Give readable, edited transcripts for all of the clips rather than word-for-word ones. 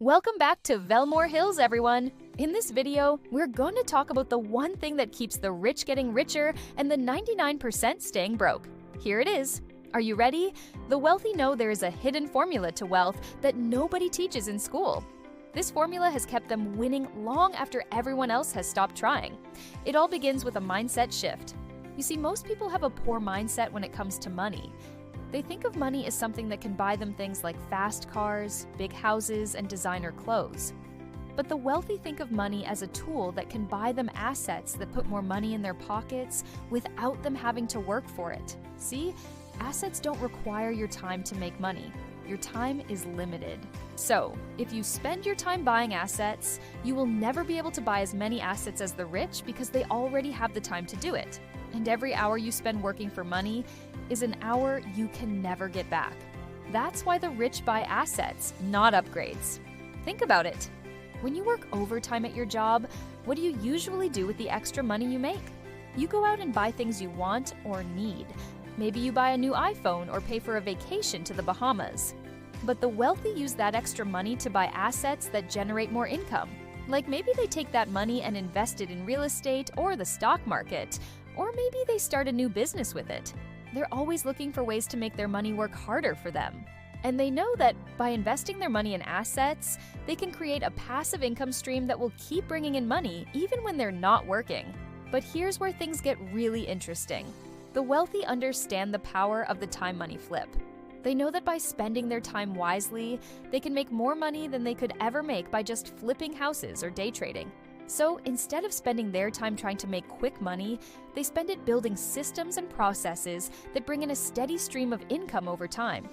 Welcome back to Velmore Hills, everyone! In this video, we're going to talk about the one thing that keeps the rich getting richer and the 99% staying broke. Here it is. Are you ready? The wealthy know there is a hidden formula to wealth that nobody teaches in school. This formula has kept them winning long after everyone else has stopped trying. It all begins with a mindset shift. You see, most people have a poor mindset when it comes to money. They think of money as something that can buy them things like fast cars, big houses, and designer clothes. But the wealthy think of money as a tool that can buy them assets that put more money in their pockets without them having to work for it. See, assets don't require your time to make money. Your time is limited. So, if you spend your time buying assets, you will never be able to buy as many assets as the rich because they already have the time to do it. And every hour you spend working for money is an hour you can never get back. That's why the rich buy assets, not upgrades. Think about it. When you work overtime at your job, what do you usually do with the extra money you make? You go out and buy things you want or need. Maybe you buy a new iPhone or pay for a vacation to the Bahamas. But the wealthy use that extra money to buy assets that generate more income. Like maybe they take that money and invest it in real estate or the stock market, or maybe they start a new business with it. They're always looking for ways to make their money work harder for them. And they know that by investing their money in assets, they can create a passive income stream that will keep bringing in money even when they're not working. But here's where things get really interesting. The wealthy understand the power of the time-money flip. They know that by spending their time wisely, they can make more money than they could ever make by just flipping houses or day trading. So instead of spending their time trying to make quick money, they spend it building systems and processes that bring in a steady stream of income over time.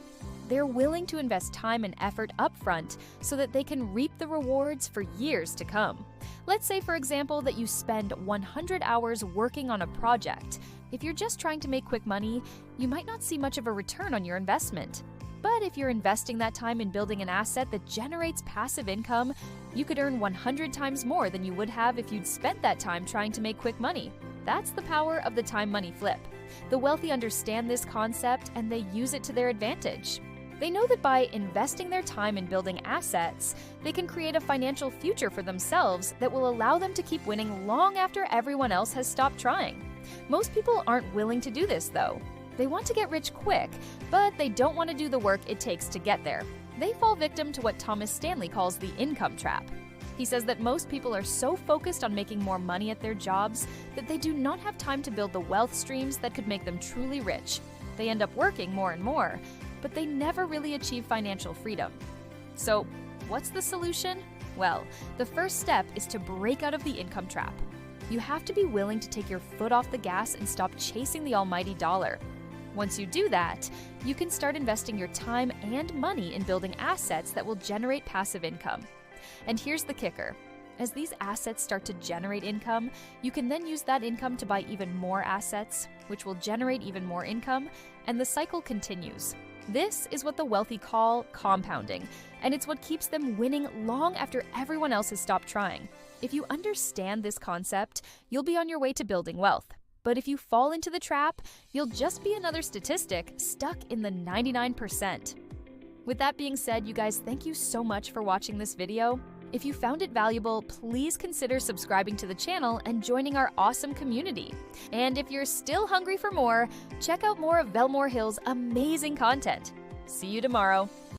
They're willing to invest time and effort upfront so that they can reap the rewards for years to come. Let's say, for example, that you spend 100 hours working on a project. If you're just trying to make quick money, you might not see much of a return on your investment. But if you're investing that time in building an asset that generates passive income, you could earn 100 times more than you would have if you'd spent that time trying to make quick money. That's the power of the time-money flip. The wealthy understand this concept and they use it to their advantage. They know that by investing their time in building assets, they can create a financial future for themselves that will allow them to keep winning long after everyone else has stopped trying. Most people aren't willing to do this, though. They want to get rich quick, but they don't want to do the work it takes to get there. They fall victim to what Thomas Stanley calls the income trap. He says that most people are so focused on making more money at their jobs that they do not have time to build the wealth streams that could make them truly rich. They end up working more and more, but they never really achieve financial freedom. So, what's the solution? Well, the first step is to break out of the income trap. You have to be willing to take your foot off the gas and stop chasing the almighty dollar. Once you do that, you can start investing your time and money in building assets that will generate passive income. And here's the kicker. As these assets start to generate income, you can then use that income to buy even more assets, which will generate even more income, and the cycle continues. This is what the wealthy call compounding, and it's what keeps them winning long after everyone else has stopped trying. If you understand this concept, you'll be on your way to building wealth. But if you fall into the trap, you'll just be another statistic stuck in the 99%. With that being said, you guys, thank you so much for watching this video. If you found it valuable, please consider subscribing to the channel and joining our awesome community. And if you're still hungry for more, check out more of Velmore Hills' amazing content. See you tomorrow.